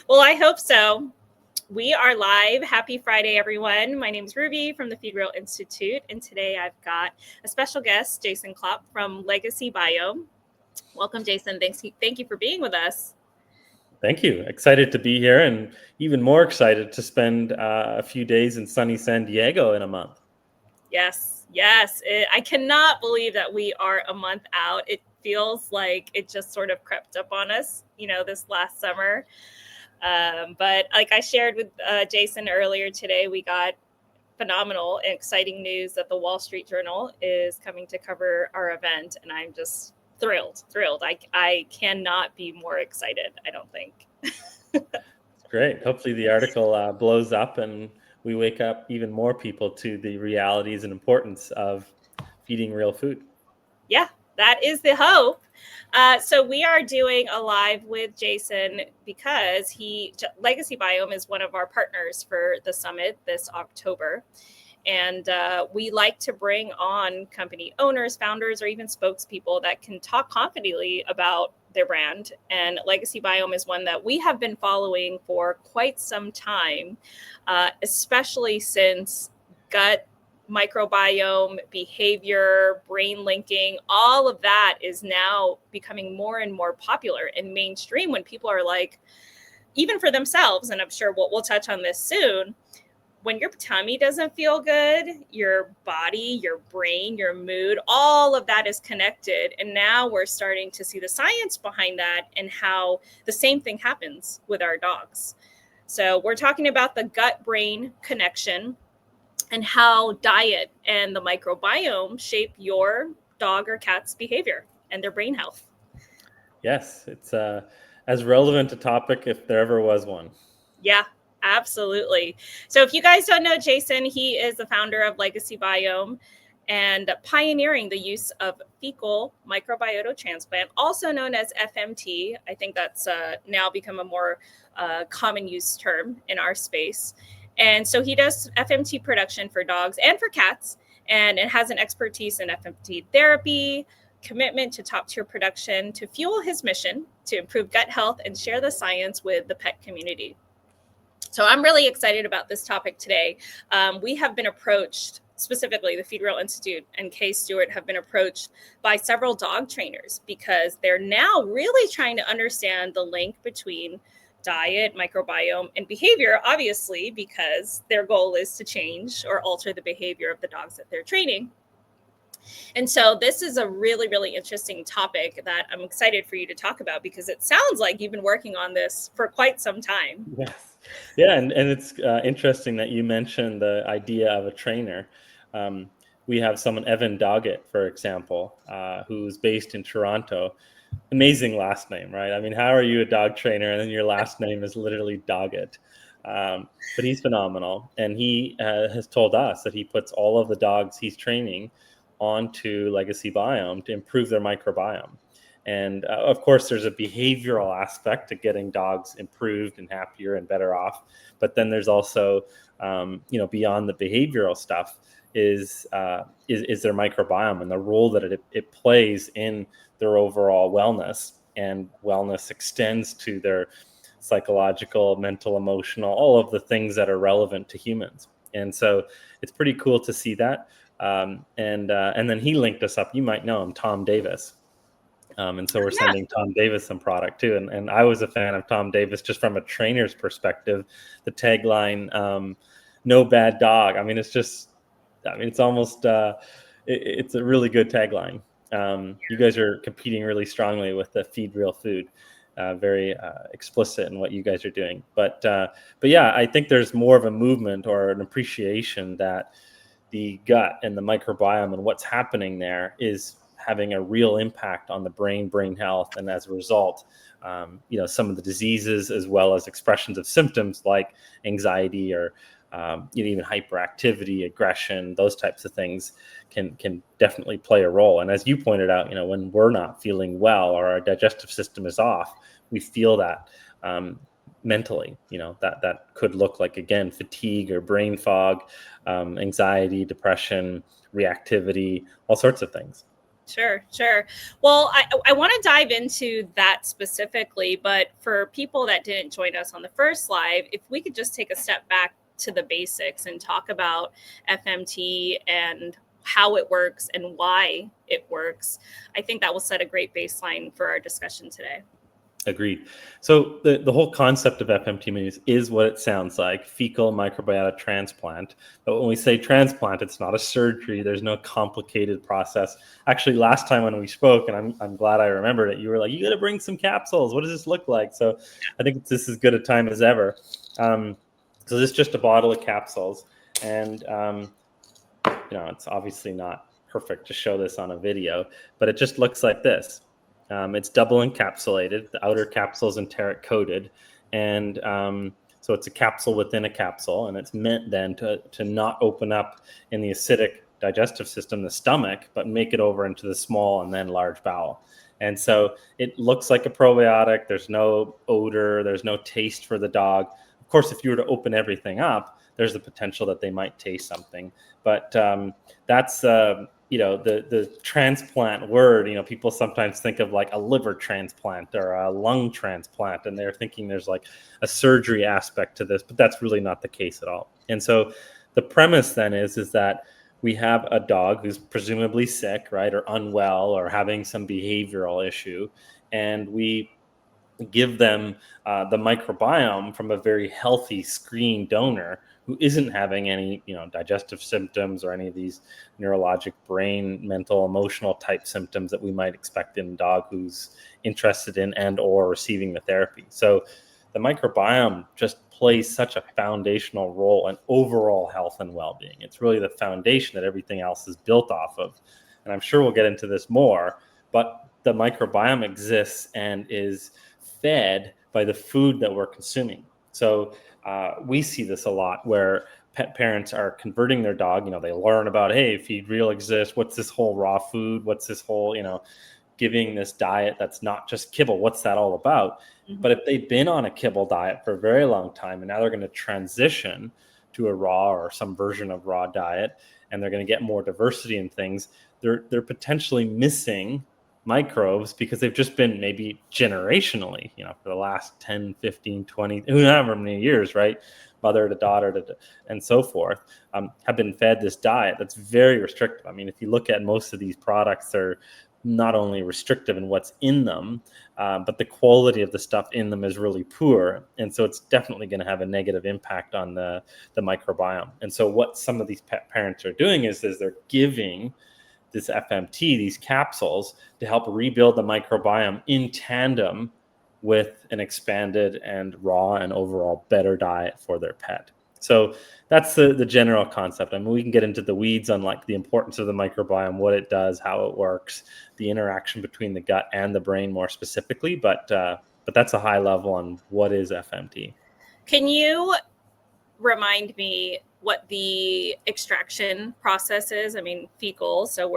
Well, I hope so. We are live. Happy Friday, everyone. My name is Ruby from the Feed Real Institute, and today I've got a special guest, Jason Klop from Legacy Biome. Welcome, Jason. Thank you for being with us. Thank you. Excited to be here, and even more excited to spend a few days in sunny San Diego in a month. Yes. I cannot believe that we are a month out. It feels like it just sort of crept up on us, this last summer. But like I shared with Jason earlier today, we got phenomenal and exciting news that the Wall Street Journal is coming to cover our event, and I'm just thrilled. I cannot be more excited, I don't think. Great. Hopefully the article blows up and we wake up even more people to the realities and importance of feeding real food. Yeah, that is the hope. So we are doing a live with Jason because Legacy Biome is one of our partners for the summit this October. And we like to bring on company owners, founders, or even spokespeople that can talk confidently about their brand. And Legacy Biome is one that we have been following for quite some time, especially since gut microbiome, behavior, brain linking, all of that is now becoming more and more popular and mainstream when people are like, even for themselves, and I'm sure we'll touch on this soon, when your tummy doesn't feel good, your body, your brain, your mood, all of that is connected. And now we're starting to see the science behind that and how the same thing happens with our dogs. So we're talking about the gut-brain connection and how diet and the microbiome shape your dog or cat's behavior and their brain health. Yes, it's as relevant a topic if there ever was one. Yeah, absolutely. So if you guys don't know Jason, he is the founder of Legacy Biome and pioneering the use of fecal microbiota transplant, also known as FMT. I think that's now become a more common use term in our space. And so he does FMT production for dogs and for cats, and it has an expertise in FMT therapy, commitment to top tier production to fuel his mission to improve gut health and share the science with the pet community. So I'm really excited about this topic today. We have been approached, specifically the Feed Real Institute and Kay Stewart have been approached by several dog trainers because they're now really trying to understand the link between diet, microbiome, and behavior, obviously, because their goal is to change or alter the behavior of the dogs that they're training. And so this is a really, really interesting topic that I'm excited for you to talk about because it sounds like you've been working on this for quite some time. Yes. Yeah, and it's interesting that you mentioned the idea of a trainer. We have someone, Evan Doggett, for example, who's based in Toronto. Amazing last name, right? I mean, how are you a dog trainer and then your last name is literally Doggett? But he's phenomenal. And he has told us that he puts all of the dogs he's training onto Legacy Biome to improve their microbiome. And of course, there's a behavioral aspect to getting dogs improved and happier and better off. But then there's also, beyond the behavioral stuff is their microbiome and the role that it plays in their overall wellness. And wellness extends to their psychological, mental, emotional, all of the things that are relevant to humans. And so it's pretty cool to see that. And then he linked us up. You might know him, Tom Davis. And so we're sending Tom Davis some product too. And I was a fan of Tom Davis just from a trainer's perspective. The tagline, "No bad dog." I mean, it's almost, it's a really good tagline. You guys are competing really strongly with the Feed Real Food. Very explicit in what you guys are doing. But yeah, I think there's more of a movement or an appreciation that the gut and the microbiome and what's happening there is having a real impact on the brain health. And as a result, some of the diseases as well as expressions of symptoms like anxiety or even hyperactivity, aggression, those types of things can definitely play a role. And as you pointed out, when we're not feeling well or our digestive system is off, we feel that mentally, that could look like, again, fatigue or brain fog, anxiety, depression, reactivity, all sorts of things. Sure, sure. Well, I want to dive into that specifically, but for people that didn't join us on the first live, if we could just take a step back to the basics and talk about FMT and how it works and why it works, I think that will set a great baseline for our discussion today. Agreed. So the whole concept of FMT is what it sounds like, fecal microbiota transplant. But when we say transplant, it's not a surgery. There's no complicated process. Actually, last time when we spoke, and I'm glad I remembered it, you were like, you got to bring some capsules. What does this look like? So I think this is as good a time as ever. So this is just a bottle of capsules. And, it's obviously not perfect to show this on a video, but it just looks like this. It's double encapsulated. The outer capsule is enteric coated, and so it's a capsule within a capsule, and it's meant then to not open up in the acidic digestive system, the stomach, but make it over into the small and then large bowel. And so it looks like a probiotic. There's no odor. There's no taste for the dog. Of course, if you were to open everything up, there's the potential that they might taste something. But that's the transplant word. People sometimes think of like a liver transplant or a lung transplant, and they're thinking there's like a surgery aspect to this, but that's really not the case at all. And so the premise then is that we have a dog who's presumably sick, right, or unwell or having some behavioral issue, and we give them the microbiome from a very healthy screen donor who isn't having any digestive symptoms or any of these neurologic, brain, mental, emotional type symptoms that we might expect in a dog who's interested in and or receiving the therapy. So the microbiome just plays such a foundational role in overall health and well-being. It's really the foundation that everything else is built off of. And I'm sure we'll get into this more, but the microbiome exists and is fed by the food that we're consuming. So we see this a lot where pet parents are converting their dog. They learn about, hey, feed real exists. What's this whole raw food? What's this whole, giving this diet that's not just kibble? What's that all about? Mm-hmm. But if they've been on a kibble diet for a very long time and now they're going to transition to a raw or some version of raw diet, and they're going to get more diversity in things, they're potentially missing microbes because they've just been maybe generationally, for the last 10, 15, 20, however many years, right? Mother to daughter and so forth, have been fed this diet that's very restrictive. I mean, if you look at most of these products, they're not only restrictive in what's in them, but the quality of the stuff in them is really poor. And so it's definitely going to have a negative impact on the microbiome. And so what some of these pet parents are doing is they're giving this FMT, these capsules, to help rebuild the microbiome in tandem with an expanded and raw and overall better diet for their pet. So that's the general concept. I mean, we can get into the weeds on like the importance of the microbiome, what it does, how it works, the interaction between the gut and the brain more specifically, but that's a high level on what is FMT. Can you remind me what the extraction process is? I mean, fecal. So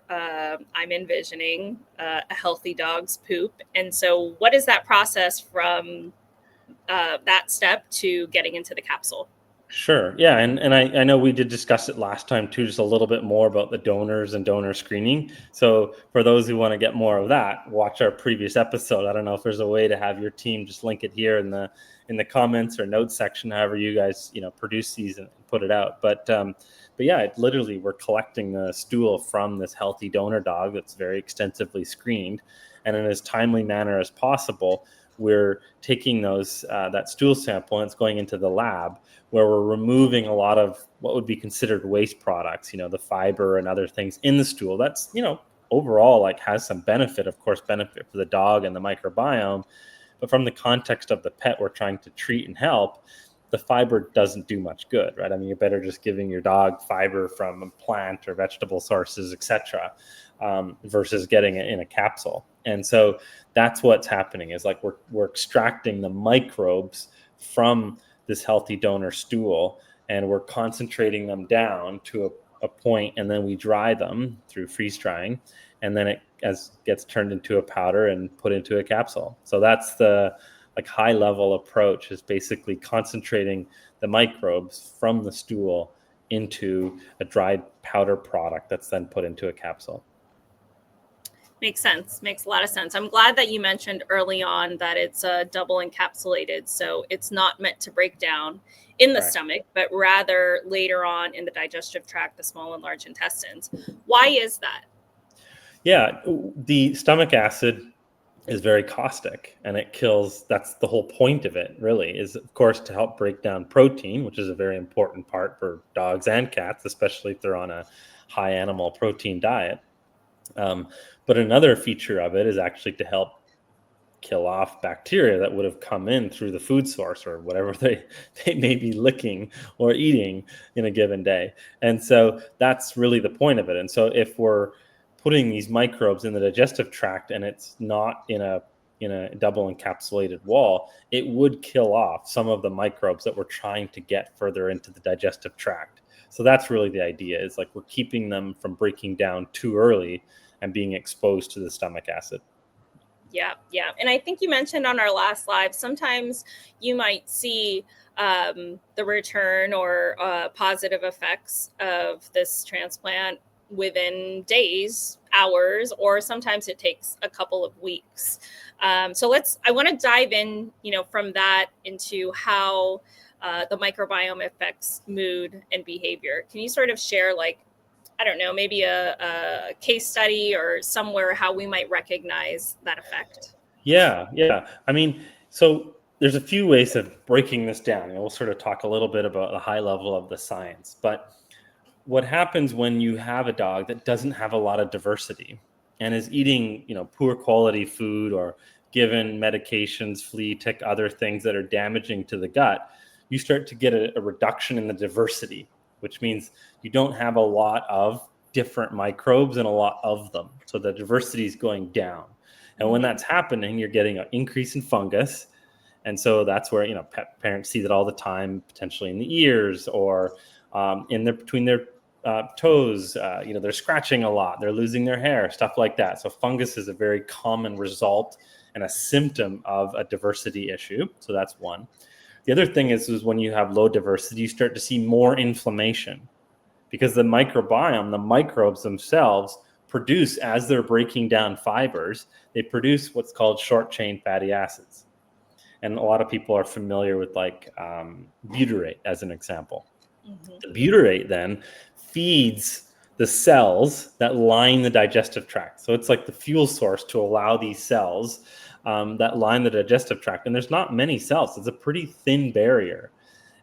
I'm envisioning a healthy dog's poop. And so what is that process from that step to getting into the capsule? Sure. Yeah. And I know we did discuss it last time too, just a little bit more about the donors and donor screening. So for those who want to get more of that, watch our previous episode. I don't know if there's a way to have your team just link it here in the comments or notes section, however you guys, produce these and put it out. But yeah, literally we're collecting the stool from this healthy donor dog that's very extensively screened, and in as timely manner as possible, we're taking that stool sample and it's going into the lab where we're removing a lot of what would be considered waste products, the fiber and other things in the stool. That's, overall like has some benefit, of course, benefit for the dog and the microbiome. But from the context of the pet we're trying to treat and help, the fiber doesn't do much good, right? I mean, you're better just giving your dog fiber from plant or vegetable sources, etc., versus getting it in a capsule. And so that's what's happening is like we're extracting the microbes from this healthy donor stool, and we're concentrating them down to a point, and then we dry them through freeze drying, and then it gets turned into a powder and put into a capsule. So that's the high level approach, is basically concentrating the microbes from the stool into a dried powder product that's then put into a capsule. Makes sense. Makes a lot of sense. I'm glad that you mentioned early on that it's double encapsulated. So it's not meant to break down in the Right. stomach, but rather later on in the digestive tract, the small and large intestines. Why is that? Yeah, the stomach acid is very caustic and it kills. That's the whole point of it, really, is of course to help break down protein, which is a very important part for dogs and cats, especially if they're on a high animal protein diet. Um, but another feature of it is actually to help kill off bacteria that would have come in through the food source or whatever they may be licking or eating in a given day. And so that's really the point of it. And so if we're putting these microbes in the digestive tract and it's not in a double encapsulated wall, it would kill off some of the microbes that we're trying to get further into the digestive tract. So that's really the idea, is like we're keeping them from breaking down too early and being exposed to the stomach acid. Yeah, yeah. And I think you mentioned on our last live, sometimes you might see the return or positive effects of this transplant within days, hours, or sometimes it takes a couple of weeks. I want to dive in, from that into how the microbiome affects mood and behavior. Can you sort of share, like, I don't know, maybe a case study or somewhere how we might recognize that effect? Yeah, yeah. I mean, so there's a few ways of breaking this down, and we'll sort of talk a little bit about the high level of the science. But what happens when you have a dog that doesn't have a lot of diversity and is eating, poor quality food or given medications, flea, tick, other things that are damaging to the gut, you start to get a reduction in the diversity, which means you don't have a lot of different microbes and a lot of them. So the diversity is going down. And when Mm-hmm. that's happening, you're getting an increase in fungus. And so that's where pet parents see that all the time, potentially in the ears or in their between their toes. They're scratching a lot, they're losing their hair, stuff like that. So fungus is a very common result and a symptom of a diversity issue. So that's one. The other thing is when you have low diversity, you start to see more inflammation because the microbiome, the microbes themselves, produce, as they're breaking down fibers, they produce what's called short chain fatty acids. And a lot of people are familiar with like butyrate as an example. Mm-hmm. The butyrate then feeds the cells that line the digestive tract. So it's like the fuel source to allow these cells that line the digestive tract. And there's not many cells. It's a pretty thin barrier.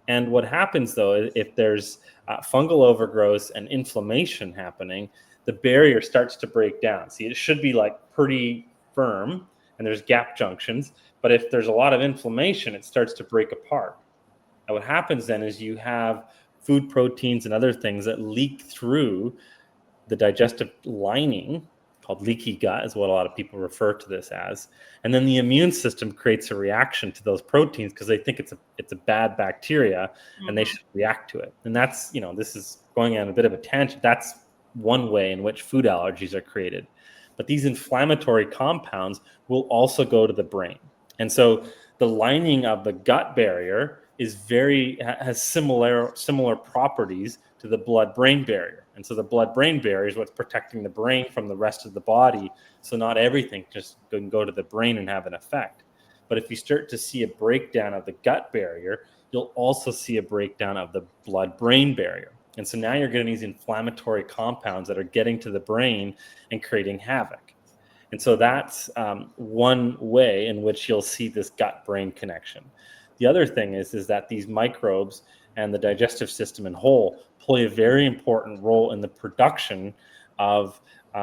And what happens though, if there's fungal overgrowth and inflammation happening, the barrier starts to break down. See, it should be like pretty firm and there's gap junctions. But if there's a lot of inflammation, it starts to break apart. And what happens then is you have food proteins and other things that leak through the digestive lining, called leaky gut is what a lot of people refer to this as. And then the immune system creates a reaction to those proteins because they think it's a bad bacteria and they Mm-hmm. should react to it. And that's, this is going on a bit of a tangent. That's one way in which food allergies are created. But these inflammatory compounds will also go to the brain. And so the lining of the gut barrier has similar properties to the blood brain barrier. And so the blood brain barrier is what's protecting the brain from the rest of the body, so not everything just can go to the brain and have an effect. But if you start to see a breakdown of the gut barrier, you'll also see a breakdown of the blood brain barrier. And so now you're getting these inflammatory compounds that are getting to the brain and creating havoc. And so that's one way in which you'll see this gut-brain connection. The other thing is that these microbes and the digestive system in whole play a very important role in the production of a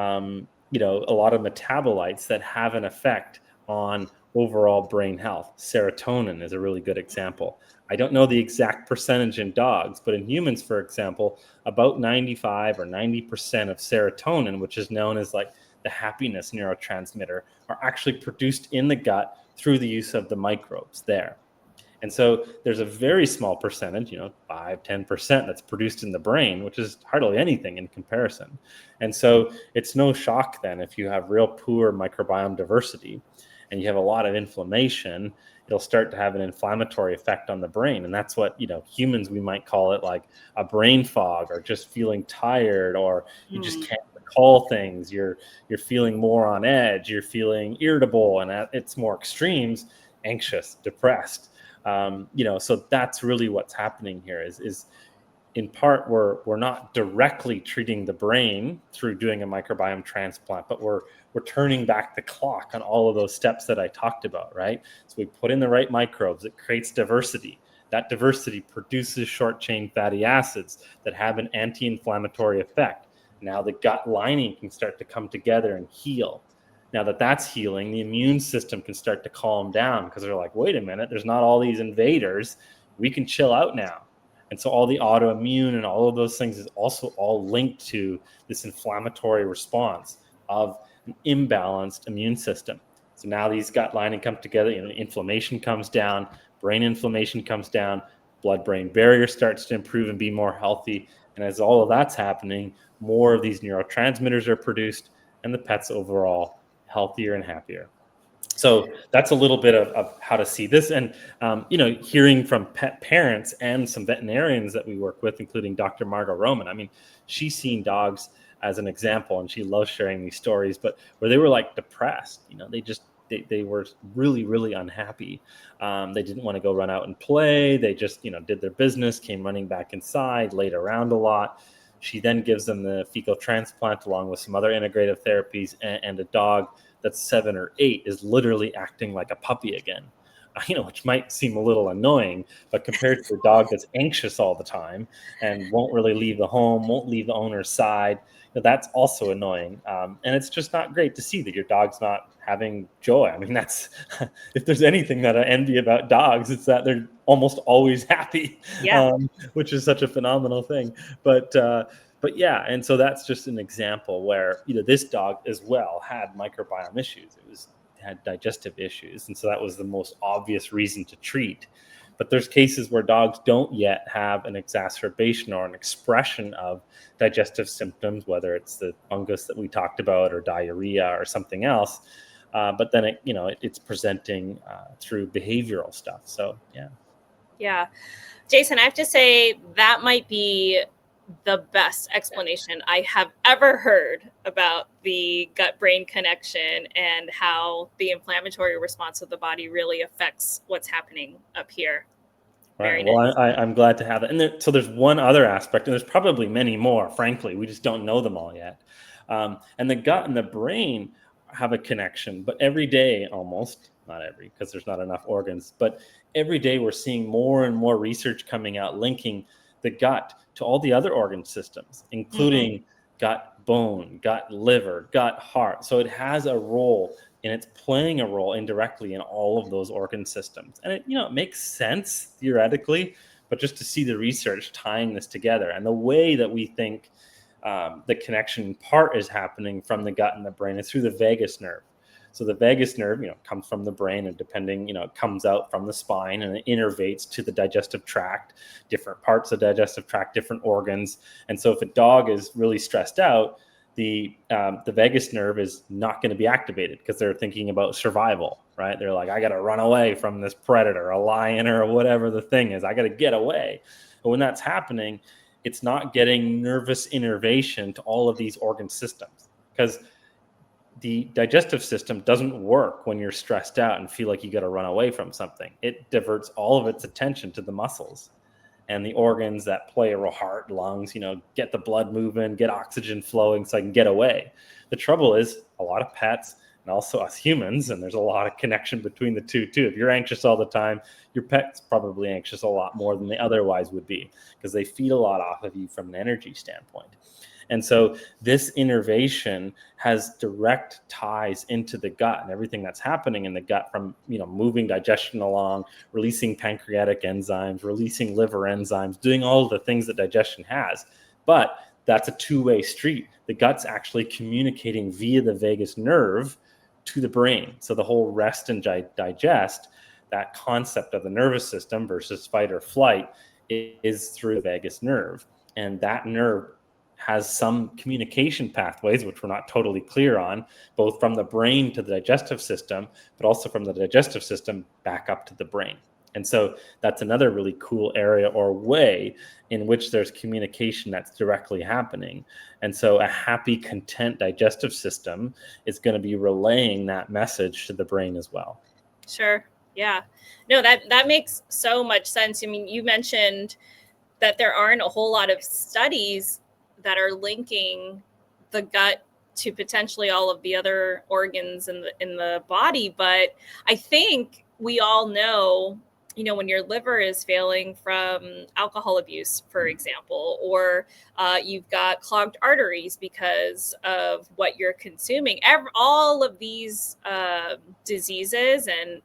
lot of metabolites that have an effect on overall brain health. Serotonin is a really good example. I don't know the exact percentage in dogs, but in humans, for example, about 95 or 90% of serotonin, which is known as like the happiness neurotransmitter, are actually produced in the gut through the use of the microbes there. And so there's a very small percentage, 5-10% that's produced in the brain, which is hardly anything in comparison. And so it's no shock then if you have real poor microbiome diversity and you have a lot of inflammation, it'll start to have an inflammatory effect on the brain. And that's what, humans, we might call it like a brain fog or just feeling tired, or you just Mm. can't recall things, you're feeling more on edge, you're feeling irritable, and at its more extremes, anxious, depressed. So that's really what's happening here is in part we're not directly treating the brain through doing a microbiome transplant, but we're turning back the clock on all of those steps that I talked about, right? So we put in the right microbes, it creates diversity. That diversity produces short chain fatty acids that have an anti-inflammatory effect. Now the gut lining can start to come together and heal. Now that that's healing, the immune system can start to calm down because they're like, wait a minute, there's not all these invaders. We can chill out now. And so all the autoimmune and all of those things is also all linked to this inflammatory response of an imbalanced immune system. So now these gut lining come together, inflammation comes down, brain inflammation comes down, blood-brain barrier starts to improve and be more healthy. And as all of that's happening, more of these neurotransmitters are produced, and the pet's overall healthier and happier. So that's a little bit of how to see this. And, hearing from pet parents and some veterinarians that we work with, including Dr. Margot Roman. I mean, she's seen dogs as an example, and she loves sharing these stories, but where they were like depressed, they were really, really unhappy. They didn't want to go run out and play. They just, did their business, came running back inside, laid around a lot. She then gives them the fecal transplant along with some other integrative therapies, and a dog that's 7 or 8 is literally acting like a puppy again, which might seem a little annoying, but compared to a dog that's anxious all the time and won't really leave the home, won't leave the owner's side, that's also annoying. And it's just not great to see that your dog's not having joy. I mean, that's if there's anything that I envy about dogs, it's that they're almost always happy, Yeah. which is such a phenomenal thing. But yeah, and so that's just an example where this dog as well had microbiome issues. Had digestive issues, and so that was the most obvious reason to treat. But there's cases where dogs don't yet have an exacerbation or an expression of digestive symptoms, whether it's the fungus that we talked about or diarrhea or something else. But then it's presenting through behavioral stuff. So yeah. Yeah. Jason, I have to say that might be the best explanation I have ever heard about the gut-brain connection and how the inflammatory response of the body really affects what's happening up here. Very Right. Well, nice. I'm glad to have it. And so there's one other aspect, and there's probably many more, frankly. We just don't know them all yet. And the gut and the brain have a connection, but every day, almost, not every, because there's not enough organs, but every day we're seeing more and more research coming out linking the gut to all the other organ systems, Mm-hmm. including gut bone, gut liver, gut heart. So it has a role, and it's playing a role indirectly in all of those organ systems. And it makes sense theoretically, but just to see the research tying this together and the way that we think the connection in part is happening from the gut and the brain is through the vagus nerve. So the vagus nerve, comes from the brain, and depending, it comes out from the spine and it innervates to the digestive tract, different parts of the digestive tract, different organs. And so if a dog is really stressed out, the vagus nerve is not going to be activated because they're thinking about survival, right? They're like, I got to run away from this predator, a lion or whatever the thing is. I got to get away. But when that's happening, it's not getting nervous innervation to all of these organ systems, because the digestive system doesn't work when you're stressed out and feel like you got to run away from something. It diverts all of its attention to the muscles and the organs that play a role, heart, lungs, get the blood moving, get oxygen flowing so I can get away. The trouble is a lot of pets and also us humans, and there's a lot of connection between the two too. If you're anxious all the time, your pet's probably anxious a lot more than they otherwise would be because they feed a lot off of you from an energy standpoint. And so this innervation has direct ties into the gut and everything that's happening in the gut, from moving digestion along, releasing pancreatic enzymes, releasing liver enzymes, doing all of the things that digestion has. But that's a two-way street. The gut's actually communicating via the vagus nerve to the brain. So the whole rest and digest, that concept of the nervous system versus fight or flight, is through the vagus nerve. And that nerve has some communication pathways, which we're not totally clear on, both from the brain to the digestive system, but also from the digestive system back up to the brain. And so that's another really cool area or way in which there's communication that's directly happening. And so a happy, content digestive system is going to be relaying that message to the brain as well. Sure. Yeah. No, that makes so much sense. I mean, you mentioned that there aren't a whole lot of studies that are linking the gut to potentially all of the other organs in the body, but I think we all know, when your liver is failing from alcohol abuse, for example, or you've got clogged arteries because of what you're consuming, all of these diseases and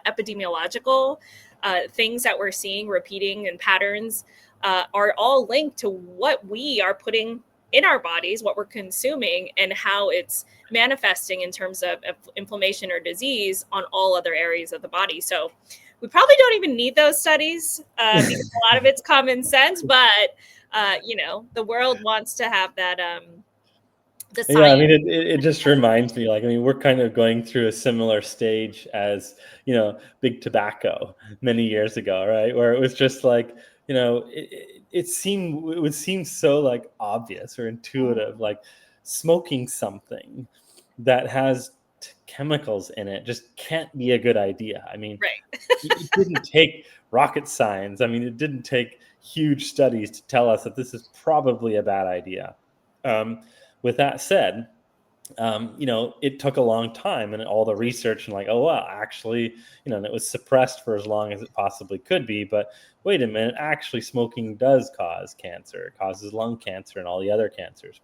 epidemiological things that we're seeing repeating and patterns are all linked to what we are putting in our bodies, what we're consuming, and how it's manifesting in terms of inflammation or disease on all other areas of the body. So we probably don't even need those studies because a lot of it's common sense, but the world wants to have that the Yeah, I science. mean, it just reminds me, like, I mean, we're kind of going through a similar stage as, big tobacco many years ago, right? Where it was just like, it would seem so like obvious or intuitive, like smoking something that has chemicals in it just can't be a good idea. I mean, Right. it didn't take rocket science. I mean, it didn't take huge studies to tell us that this is probably a bad idea. With that said, it took a long time and all the research and like, oh, well, actually, and it was suppressed for as long as it possibly could be. But wait a minute, actually, smoking does cause cancer. It causes lung cancer and all the other cancers.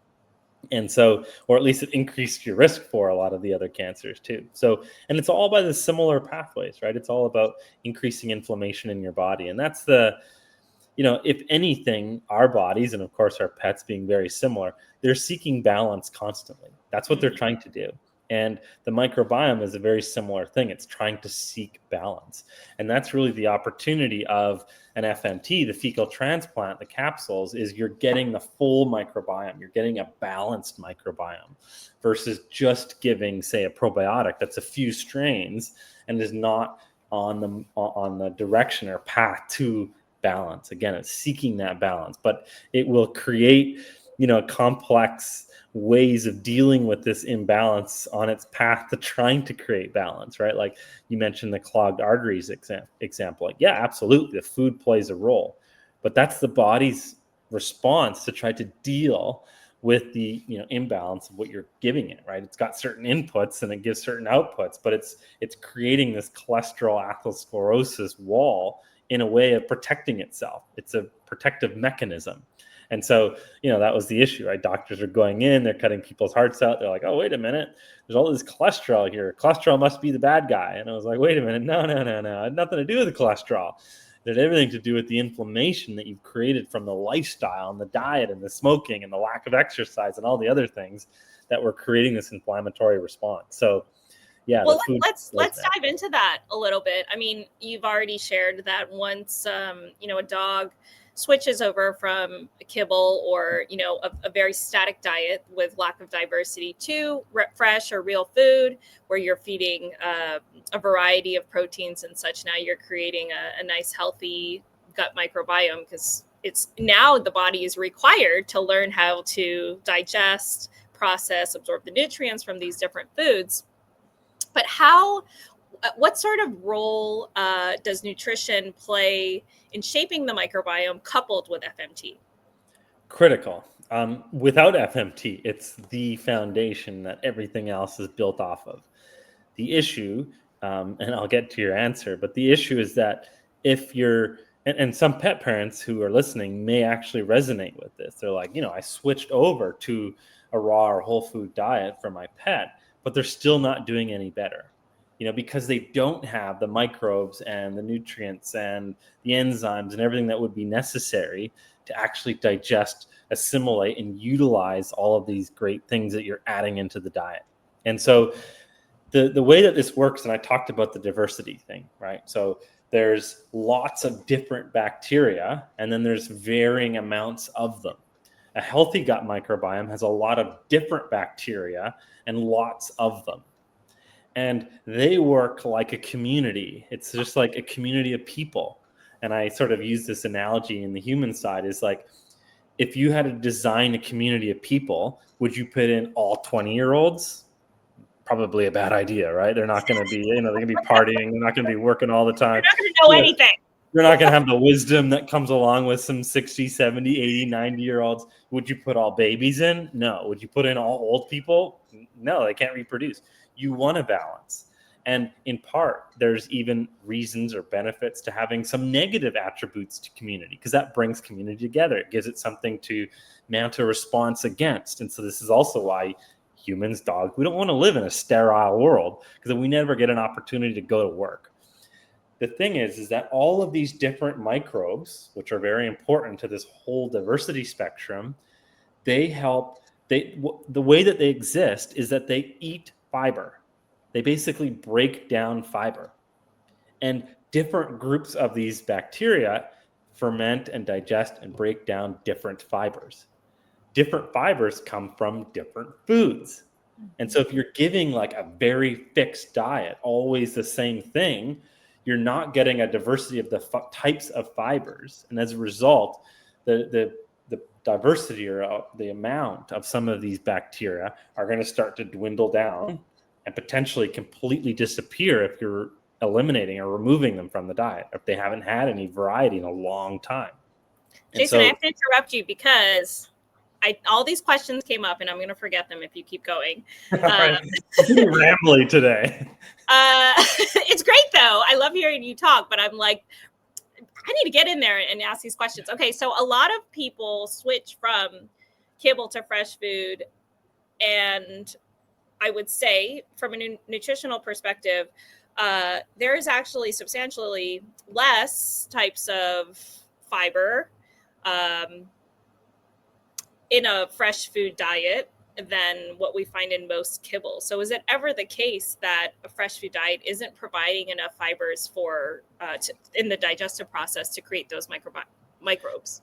And so, or at least it increased your risk for a lot of the other cancers too. So, and it's all by the similar pathways, right? It's all about increasing inflammation in your body. And that's if anything, our bodies and of course our pets being very similar, they're seeking balance constantly. That's what they're Mhm. trying to do. And the microbiome is a very similar thing. It's trying to seek balance. And that's really the opportunity of an FMT, the fecal transplant, the capsules, is you're getting the full microbiome. You're getting a balanced microbiome versus just giving, say, a probiotic that's a few strains and is not on the direction or path to balance. Again, it's seeking that balance, but it will create complex ways of dealing with this imbalance on its path to trying to create balance, right? Like you mentioned the clogged arteries example. Like, yeah, absolutely, the food plays a role, but that's the body's response to try to deal with the imbalance of what you're giving it, right? It's got certain inputs and it gives certain outputs, but it's creating this cholesterol atherosclerosis wall in a way of protecting itself. It's a protective mechanism. And so, that was the issue, right? Doctors are going in, they're cutting people's hearts out. They're like, oh, wait a minute, there's all this cholesterol here. Cholesterol must be the bad guy. And I was like, wait a minute, no. It had nothing to do with the cholesterol. It had everything to do with the inflammation that you've created from the lifestyle and the diet and the smoking and the lack of exercise and all the other things that were creating this inflammatory response. So, yeah, the Well, food was let's bad. dive into that a little bit. I mean, you've already shared that once a dog switches over from a kibble or a very static diet with lack of diversity to fresh or real food, where you're feeding a variety of proteins and such. Now you're creating a nice healthy gut microbiome because it's now the body is required to learn how to digest, process, absorb the nutrients from these different foods. But what sort of role does nutrition play in shaping the microbiome coupled with FMT? Critical. Without FMT, it's the foundation that everything else is built off of. The issue, and I'll get to your answer, but the issue is that if you're, and some pet parents who are listening may actually resonate with this. They're like, I switched over to a raw or whole food diet for my pet, but they're still not doing any better. Because they don't have the microbes and the nutrients and the enzymes and everything that would be necessary to actually digest, assimilate, and utilize all of these great things that you're adding into the diet. And so the way that this works, and I talked about the diversity thing, right? So there's lots of different bacteria, and then there's varying amounts of them. A healthy gut microbiome has a lot of different bacteria and lots of them. and they work like a community. It's just like a community of people. And I sort of use this analogy in the human side is like, if you had to design a community of people, would you put in all 20-year-olds? Probably a bad idea, right? They're not going to be, they're going to be partying. They're not going to be working all the You're time. not going to know anything. You're not going to have the wisdom that comes along with some 60, 70, 80, 90-year-olds. Would you put all babies in? No. Would you put in all old people? No, they can't reproduce. You want a balance. And in part, there's even reasons or benefits to having some negative attributes to community, because that brings community together. It gives it something to mount a response against. And so this is also why humans, dogs, we don't want to live in a sterile world, because we never get an opportunity to go to work. The thing is that all of these different microbes, which are very important to this whole diversity spectrum, they help. The way that they exist is that they eat fiber. They basically break down fiber. And different groups of these bacteria ferment and digest and break down different fibers. Different fibers come from different foods. And so if you're giving like a very fixed diet, always the same thing, you're not getting a diversity of the types of fibers. And as a result, the diversity or the amount of some of these bacteria are going to start to dwindle down and potentially completely disappear if you're eliminating or removing them from the diet, if they haven't had any variety in a long time. Jason, I have to interrupt you because all these questions came up, and I'm going to forget them if you keep going. Right. Pretty rambly today. It's great, though. I love hearing you talk, but I'm like, I need to get in there and ask these questions. Okay, so a lot of people switch from kibble to fresh food, and I would say from a nutritional perspective, there is actually substantially less types of fiber in a fresh food diet than what we find in most kibble. So is it ever the case that a fresh food diet isn't providing enough fibers for in the digestive process to create those microbes?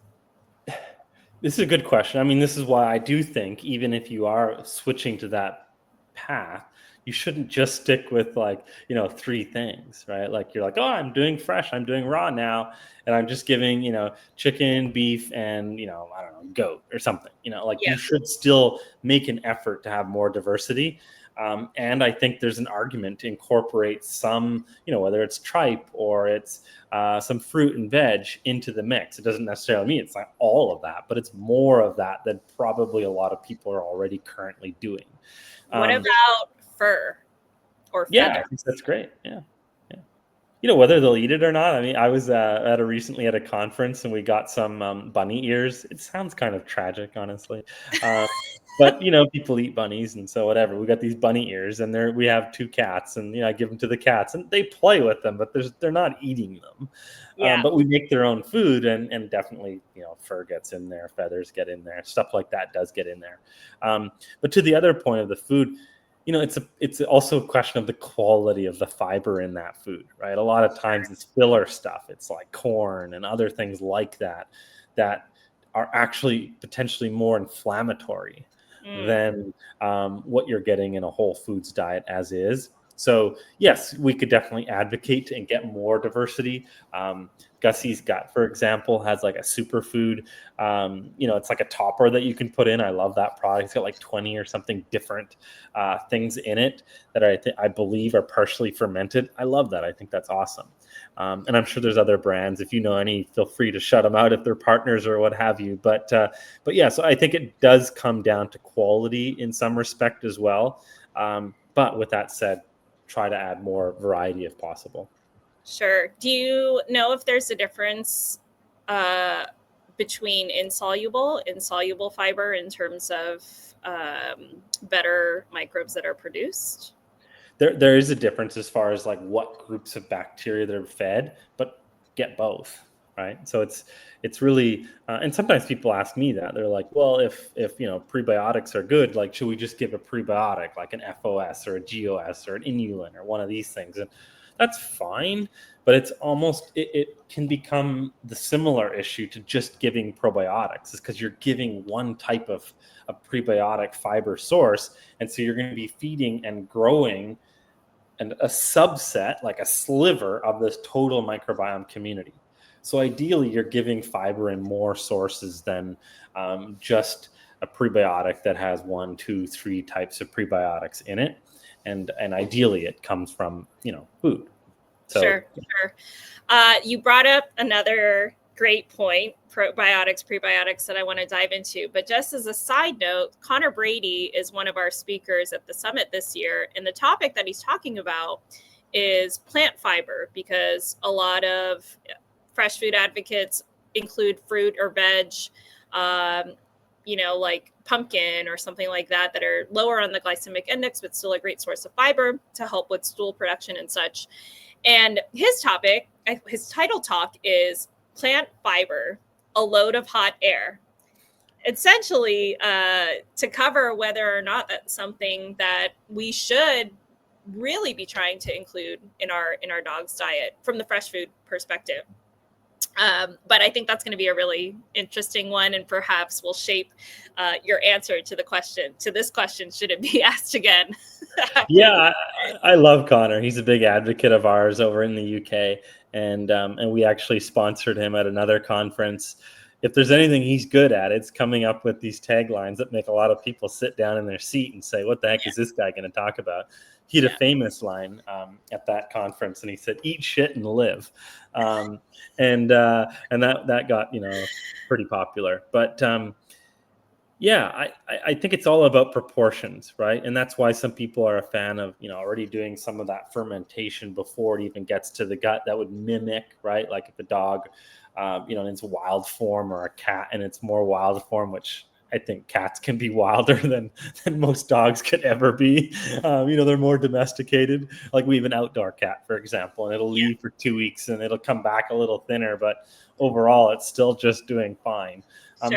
This is a good question. I mean, this is why I do think even if you are switching to that path, you shouldn't just stick with like, 3 things, right? Like you're like, oh, I'm doing fresh, I'm doing raw now, and I'm just giving, chicken, beef, and, I don't know, goat or something, like Yeah. You should still make an effort to have more diversity. And I think there's an argument to incorporate some, whether it's tripe or it's some fruit and veg into the mix. It doesn't necessarily mean it's not all of that, but it's more of that than probably a lot of people are already currently doing. What about fur or feather? Yeah, I think that's great. Yeah. Whether they'll eat it or not. I mean, I was recently at a conference and we got some bunny ears. It sounds kind of tragic, honestly. But people eat bunnies, and so whatever. We got these bunny ears, and we have 2 cats, and I give them to the cats, and they play with them, but they're not eating them. Yeah. But we make their own food, and definitely fur gets in there, feathers get in there, stuff like that does get in there. But to the other point of the food, it's also a question of the quality of the fiber in that food, right? A lot of times it's filler stuff. It's like corn and other things like that are actually potentially more inflammatory than what you're getting in a whole foods diet as is. So yes, we could definitely advocate and get more diversity. Gussie's Gut, for example, has like a superfood. It's like a topper that you can put in. I love that product. It's got like 20 or something different things in it that I believe are partially fermented. I love that. I think that's awesome. And I'm sure there's other brands. If you know any, feel free to shut them out if they're partners or what have you. But yeah, so I think it does come down to quality in some respect as well. But with that said, try to add more variety if possible. Sure. Do you know if there's a difference between insoluble fiber in terms of better microbes that are produced? There is a difference as far as like what groups of bacteria they're fed, but get both, right? So it's really and sometimes people ask me that. They're like, well, if prebiotics are good, like should we just give a prebiotic like an FOS or a GOS or an inulin or one of these things? And that's fine, but it's almost it can become the similar issue to just giving probiotics, is because you're giving one type of a prebiotic fiber source, and so you're going to be feeding and growing and a subset, like a sliver of this total microbiome community. So ideally, you're giving fiber in more sources than just a prebiotic that has 1, 2, 3 types of prebiotics in it, and ideally it comes from food. So Sure. You brought up another great point, probiotics, prebiotics, that I want to dive into. But just as a side note, Connor Brady is one of our speakers at the summit this year. And the topic that he's talking about is plant fiber, because a lot of fresh food advocates include fruit or veg, like pumpkin or something like that, that are lower on the glycemic index, but still a great source of fiber to help with stool production and such. And his title talk is Plant Fiber, a Load of Hot Air. Essentially, to cover whether or not that's something that we should really be trying to include in our dog's diet from the fresh food perspective. But I think that's going to be a really interesting one, and perhaps will shape your answer to this question, should it be asked again. Yeah, I love Connor. He's a big advocate of ours over in the UK, and we actually sponsored him at another conference. If there's anything he's good at, it's coming up with these taglines that make a lot of people sit down in their seat and say, "What the heck is this guy going to talk about?" He had a famous line at that conference, and he said, "Eat shit and live," and that got pretty popular. But yeah, I think it's all about proportions, right? And that's why some people are a fan of, already doing some of that fermentation before it even gets to the gut. That would mimic, right? Like if a dog, in its wild form, or a cat in its more wild form, which I think cats can be wilder than most dogs could ever be. They're more domesticated. Like we have an outdoor cat, for example, and it'll leave for 2 weeks and it'll come back a little thinner, but overall it's still just doing fine.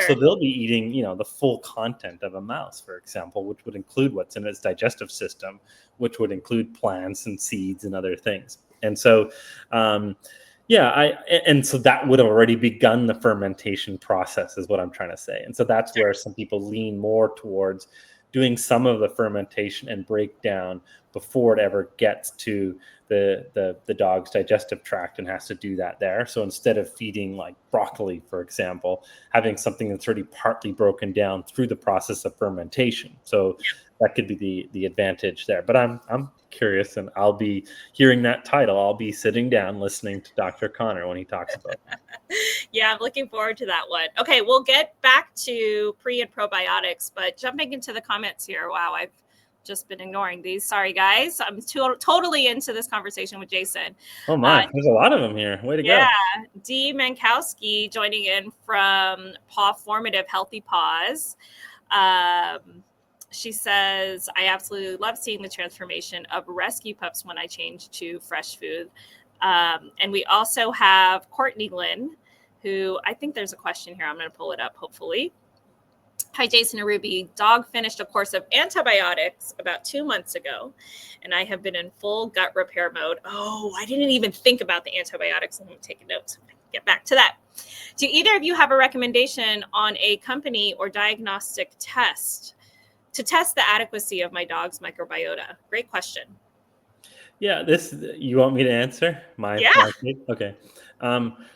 So they'll be eating, the full content of a mouse, for example, which would include what's in its digestive system, which would include plants and seeds and other things. And so, so that would have already begun the fermentation process, is what I'm trying to say. And so that's where some people lean more towards doing some of the fermentation and breakdown before it ever gets to the dog's digestive tract and has to do that there. So instead of feeding like broccoli, for example, having something that's already partly broken down through the process of fermentation. So that could be the advantage there. But I'm curious, and I'll be hearing that title. I'll be sitting down listening to Dr. Connor when he talks about that. Yeah, I'm looking forward to that one. Okay, we'll get back to pre and probiotics, but jumping into the comments here. Wow, I've just been ignoring these. Sorry, guys. I'm totally into this conversation with Jason. Oh my, there's a lot of them here. Way to go. Dee Mankowski joining in from Paw Formative Healthy Paws. She says, I absolutely love seeing the transformation of rescue pups when I change to fresh food. And we also have Courtney Lynn, who I think there's a question here. I'm going to pull it up, hopefully. Hi, Jason and Ruby. Dog finished a course of antibiotics about 2 months ago, and I have been in full gut repair mode. Oh, I didn't even think about the antibiotics. I'm going to take a note so I can get back to that. Do either of you have a recommendation on a company or diagnostic test to test the adequacy of my dog's microbiota? Great question. Yeah, you want me to answer? Yeah. Okay.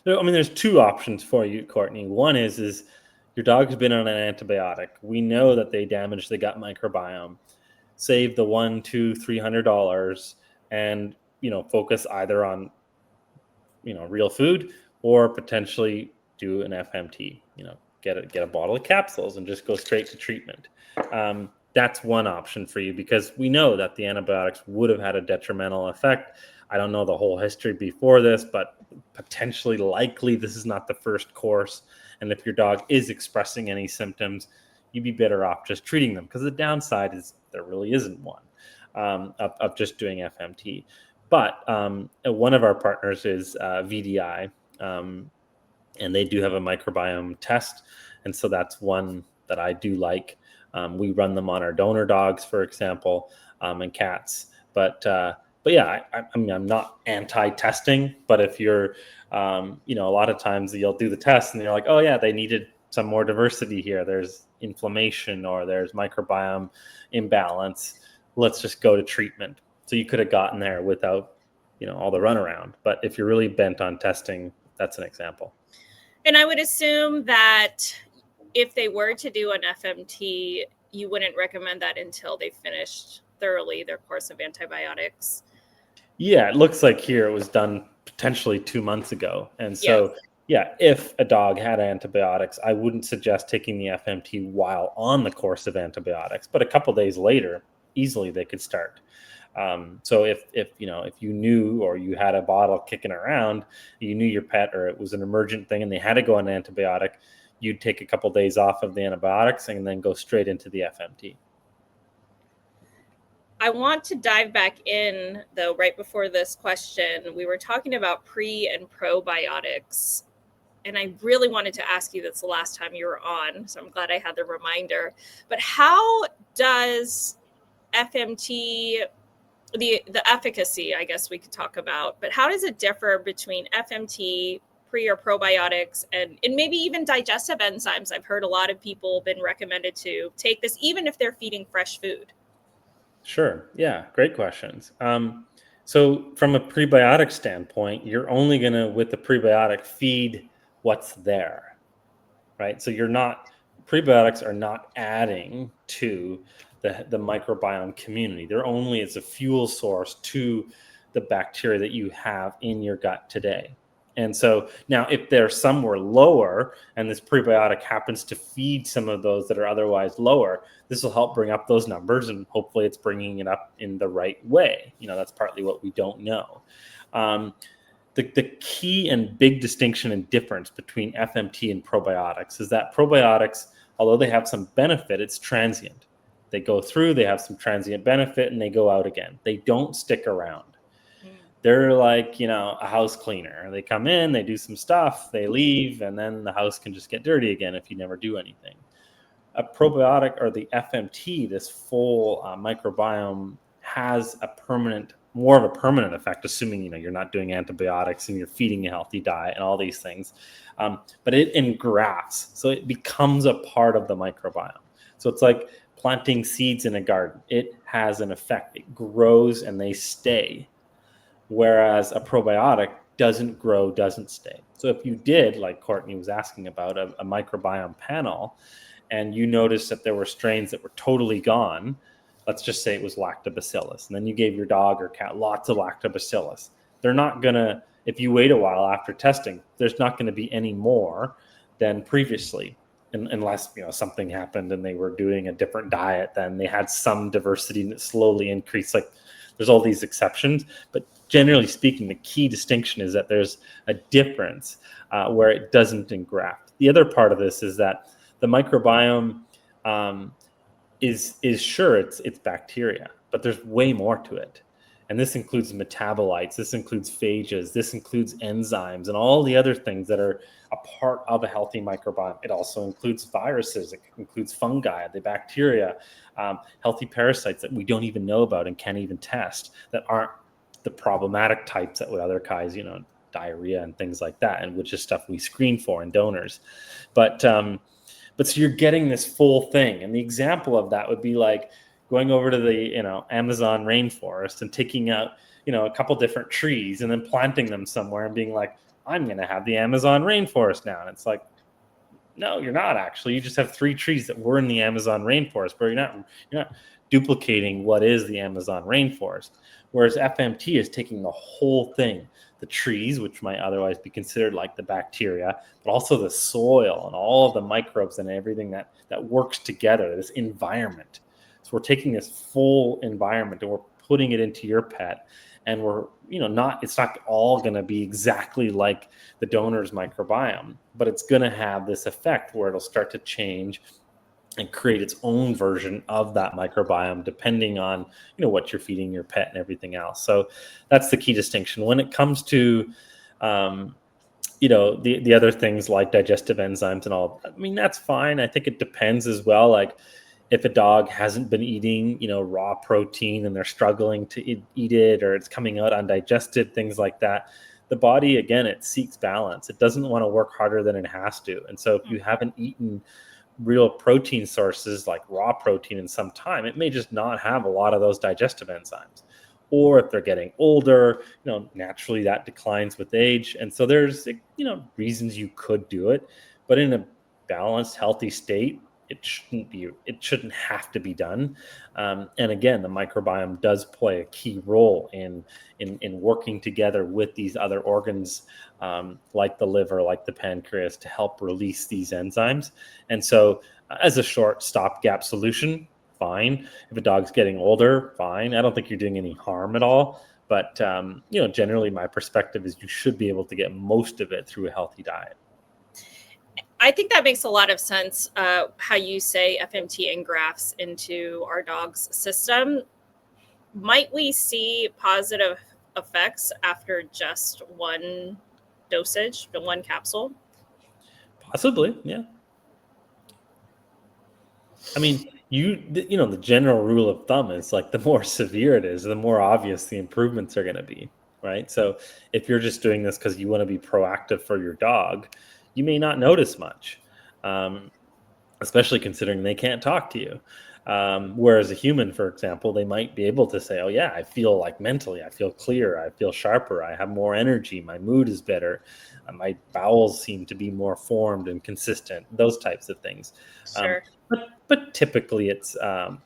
There's two options for you, Courtney. One is your dog's been on an antibiotic. We know that they damage the gut microbiome. Save the $100, $200, $300 and focus either on real food, or potentially do an FMT. Get a bottle of capsules and just go straight to treatment. That's one option for you, because we know that the antibiotics would have had a detrimental effect. I don't know the whole history before this, but potentially likely this is not the first course. And if your dog is expressing any symptoms, you'd be better off just treating them, because the downside is there really isn't one of just doing FMT. But one of our partners is VDI, and they do have a microbiome test. And so that's one that I do like. We run them on our donor dogs, for example, and cats. But yeah, I'm not anti-testing. But if you're, a lot of times you'll do the test and you're like, oh yeah, they needed some more diversity here. There's inflammation or there's microbiome imbalance. Let's just go to treatment. So you could have gotten there without, all the runaround. But if you're really bent on testing, that's an example. And I would assume that if they were to do an FMT, you wouldn't recommend that until they finished thoroughly their course of antibiotics. Yeah, it looks like here it was done potentially 2 months ago. And so, Yes. yeah, if a dog had antibiotics, I wouldn't suggest taking the FMT while on the course of antibiotics, but a couple days later, easily they could start. So if you knew, or you had a bottle kicking around, you knew your pet, or it was an emergent thing and they had to go on an antibiotic, you'd take a couple days off of the antibiotics and then go straight into the FMT. I want to dive back in, though, right before this question. We were talking about pre and probiotics, and I really wanted to ask you this the last time you were on, so I'm glad I had the reminder. But how does FMT, the efficacy, I guess we could talk about, but how does it differ between FMT, pre or probiotics, and maybe even digestive enzymes? I've heard a lot of people been recommended to take this even if they're feeding fresh food. Sure. Yeah. Great questions. So from a prebiotic standpoint, you're only going to, with the prebiotic, feed what's there, right? So prebiotics are not adding to the microbiome community. They're only as a fuel source to the bacteria that you have in your gut today. And so now, if they're somewhere lower and this prebiotic happens to feed some of those that are otherwise lower, this will help bring up those numbers, and hopefully it's bringing it up in the right way. That's partly what we don't know. The key and big distinction and difference between FMT and probiotics is that probiotics, although they have some benefit, it's transient. They go through, they have some transient benefit, and they go out again. They don't stick around. They're like, a house cleaner. They come in, they do some stuff, they leave, and then the house can just get dirty again if you never do anything. A probiotic, or the FMT, this full microbiome, has more of a permanent effect, assuming you're not doing antibiotics and you're feeding a healthy diet and all these things. But it engrafts, so it becomes a part of the microbiome. So it's like planting seeds in a garden. It has an effect. It grows and they stay. Whereas a probiotic doesn't grow, doesn't stay. So if you did, like Courtney was asking about, a microbiome panel, and you noticed that there were strains that were totally gone, let's just say it was lactobacillus, and then you gave your dog or cat lots of lactobacillus, they're not going to, if you wait a while after testing, there's not going to be any more than previously, unless something happened and they were doing a different diet, then they had some diversity that slowly increased. Like, there's all these exceptions, but generally speaking, the key distinction is that there's a difference where it doesn't engraft. The other part of this is that the microbiome is sure, it's bacteria, but there's way more to it. And this includes metabolites, this includes phages, this includes enzymes, and all the other things that are a part of a healthy microbiome. It also includes viruses, it includes fungi, the bacteria, healthy parasites that we don't even know about and can't even test, that aren't the problematic types that would other cause, diarrhea and things like that, and which is stuff we screen for in donors. But so you're getting this full thing. And the example of that would be like going over to the Amazon rainforest and taking out a couple different trees and then planting them somewhere and being like, I'm going to have the Amazon rainforest now. And it's like, no, you're not actually. You just have 3 trees that were in the Amazon rainforest, but you're not duplicating what is the Amazon rainforest. Whereas FMT is taking the whole thing, the trees, which might otherwise be considered like the bacteria, but also the soil and all of the microbes and everything that works together, this environment. So we're taking this full environment and we're putting it into your pet, and we're, it's not all going to be exactly like the donor's microbiome, but it's going to have this effect where it'll start to change and create its own version of that microbiome, depending on what you're feeding your pet and everything else. So that's the key distinction. When it comes to the other things like digestive enzymes and all, I mean, that's fine. I think it depends as well. Like, if a dog hasn't been eating raw protein and they're struggling to eat it, or it's coming out undigested, things like that, the body, again, it seeks balance. It doesn't want to work harder than it has to. And so if you haven't eaten real protein sources like raw protein in some time, it may just not have a lot of those digestive enzymes. or if they're getting older, naturally that declines with age. And so there's, reasons you could do it, but in a balanced, healthy state, it shouldn't have to be done. And again, the microbiome does play a key role in working together with these other organs, like the liver, like the pancreas, to help release these enzymes. And so, as a short stopgap solution, fine. If a dog's getting older, fine. I don't think you're doing any harm at all. But generally, my perspective is you should be able to get most of it through a healthy diet. I think that makes a lot of sense, how you say FMT engrafts into our dog's system. Might we see positive effects after just one dosage, the one capsule? Possibly, yeah. I mean, the general rule of thumb is like the more severe it is, the more obvious the improvements are going to be, right? So if you're just doing this because you want to be proactive for your dog, you may not notice much, um, especially considering they can't talk to you. Whereas a human, for example, they might be able to say, "Oh yeah, I feel like mentally, I feel clear, I feel sharper, I have more energy, my mood is better, my bowels seem to be more formed and consistent." Those types of things. Um, Sure. but typically, it's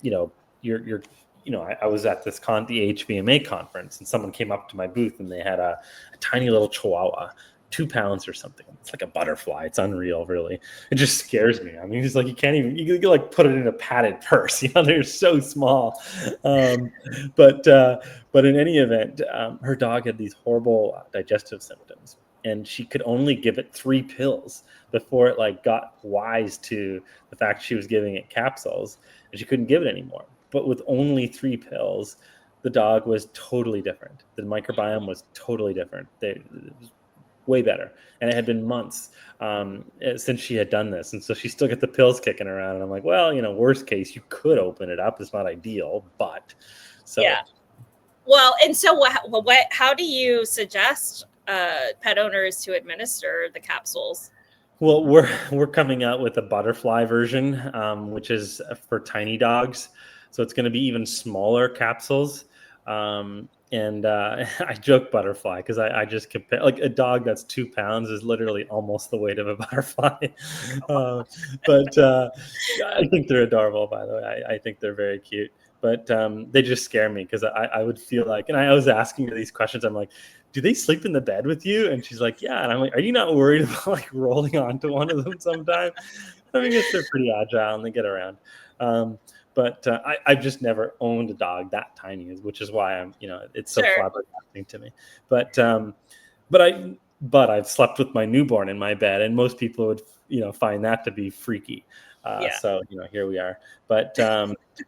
you're I was at the HVMA conference, and someone came up to my booth, and they had a tiny little Chihuahua. 2 pounds or something. It's like a butterfly. It's unreal, really. It just scares me. I mean, it's like you can like put it in a padded purse. They're so small. Um, but in any event, her dog had these horrible digestive symptoms, and she could only give it 3 pills before it like got wise to the fact she was giving it capsules, and she couldn't give it anymore. But with only 3 pills, the dog was totally different. The microbiome was totally different. It was way better. And it had been months since she had done this. And so she still got the pills kicking around. And I'm like, well, worst case, you could open it up. It's not ideal, but so. Yeah. Well, and so how do you suggest pet owners to administer the capsules? Well, we're coming out with a butterfly version, which is for tiny dogs. So it's going to be even smaller capsules. And I joke butterfly because I just compare, like, a dog that's 2 pounds is literally almost the weight of a butterfly. uh, but I think they're adorable, by the way. I think they're very cute. But they just scare me because I would feel like, and I was asking her these questions. I'm like, do they sleep in the bed with you? And she's like, yeah. And I'm like, are you not worried about like rolling onto one of them sometime? I mean, I guess they're pretty agile and they get around. But I've just never owned a dog that tiny, which is why it's so Sure. flabbergasting to me. But I've slept with my newborn in my bed, and most people would, find that to be freaky. Yeah. So here we are. But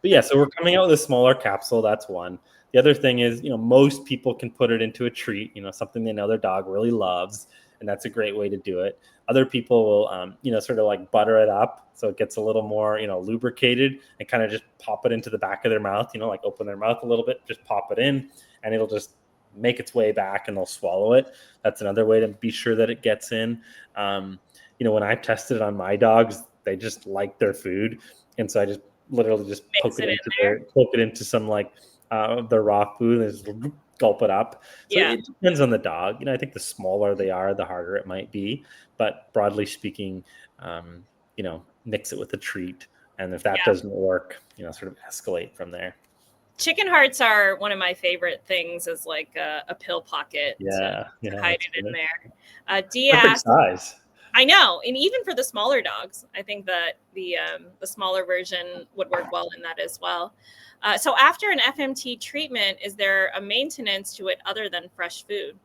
yeah, so we're coming out with a smaller capsule. That's one. The other thing is, most people can put it into a treat, something they know their dog really loves, and that's a great way to do it. Other people will, sort of like butter it up so it gets a little more, lubricated, and kind of just pop it into the back of their mouth, like open their mouth a little bit, just pop it in, and it'll just make its way back and they'll swallow it. That's another way to be sure that it gets in. When I've tested it on my dogs, they just like their food. And so I just literally just Mix it in there. poke it into some like their raw food and just gulp it up. So Yeah. it depends on the dog. I think the smaller they are, the harder it might be. But broadly speaking, mix it with a treat. And if that Yeah. doesn't work, sort of escalate from there. Chicken hearts are one of my favorite things, as like a pill pocket to Yeah. hide That's it in good. there. Dee Perfect asked, size. I know, and even for the smaller dogs, I think that the smaller version would work well in that as well. So after an FMT treatment, is there a maintenance to it other than fresh food?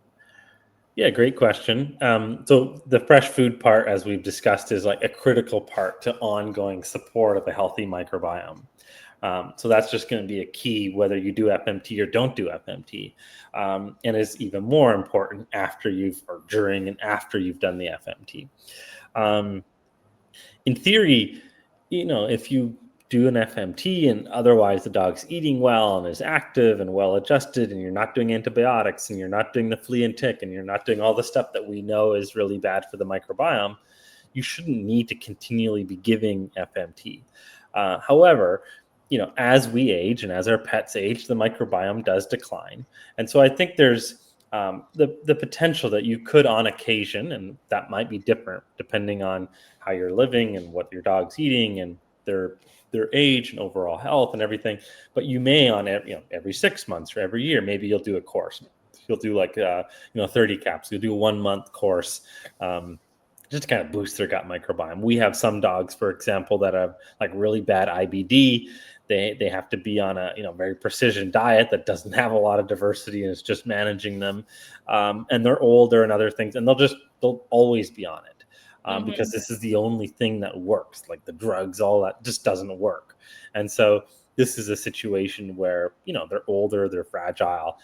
Yeah, great question. So the fresh food part, as we've discussed, is like a critical part to ongoing support of a healthy microbiome. So that's just going to be a key whether you do FMT or don't do FMT, and is even more important or during and after you've done the FMT. Um, in theory, if you do an FMT and otherwise the dog's eating well and is active and well adjusted, and you're not doing antibiotics and you're not doing the flea and tick and you're not doing all the stuff that we know is really bad for the microbiome, you shouldn't need to continually be giving FMT. However, as we age and as our pets age, the microbiome does decline. And so I think there's the potential that you could, on occasion, and that might be different depending on how you're living and what your dog's eating and their age and overall health and everything. But you may, on every 6 months or every year, maybe you'll do a course. You'll do like 30 caps. You'll do a 1 month course. Just to kind of boost their gut microbiome. We have some dogs, for example, that have like really bad IBD. They have to be on a very precision diet that doesn't have a lot of diversity and it's just managing them. And they're older and other things, and they'll always be on it because this is the only thing that works. Like the drugs, all that just doesn't work. And so this is a situation where they're older, they're fragile.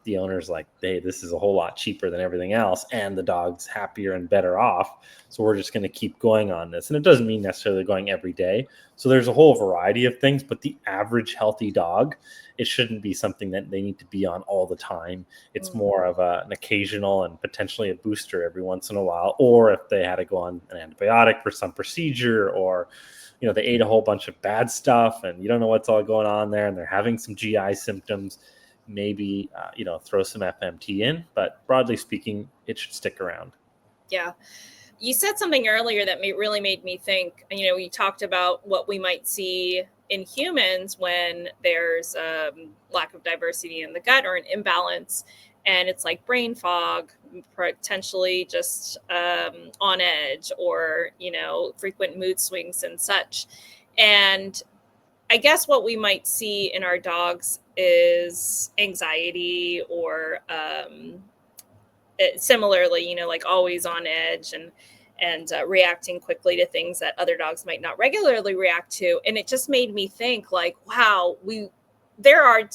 The owner's like, hey, this is a whole lot cheaper than everything else, and the dog's happier and better off. So we're just going to keep going on this. And it doesn't mean necessarily going every day. So there's a whole variety of things, but the average healthy dog, it shouldn't be something that they need to be on all the time. It's more of an occasional and potentially a booster every once in a while, or if they had to go on an antibiotic for some procedure, or they ate a whole bunch of bad stuff and you don't know what's all going on there, and they're having some GI symptoms, maybe throw some FMT in. But broadly speaking, it should stick around. Yeah. You said something earlier that really made me think. You talked about what we might see in humans when there's lack of diversity in the gut or an imbalance, and it's like brain fog, potentially just on edge, or frequent mood swings and such. And I guess what we might see in our dogs is anxiety, or similarly, like always on edge, and reacting quickly to things that other dogs might not regularly react to. And it just made me think, like, wow, there are,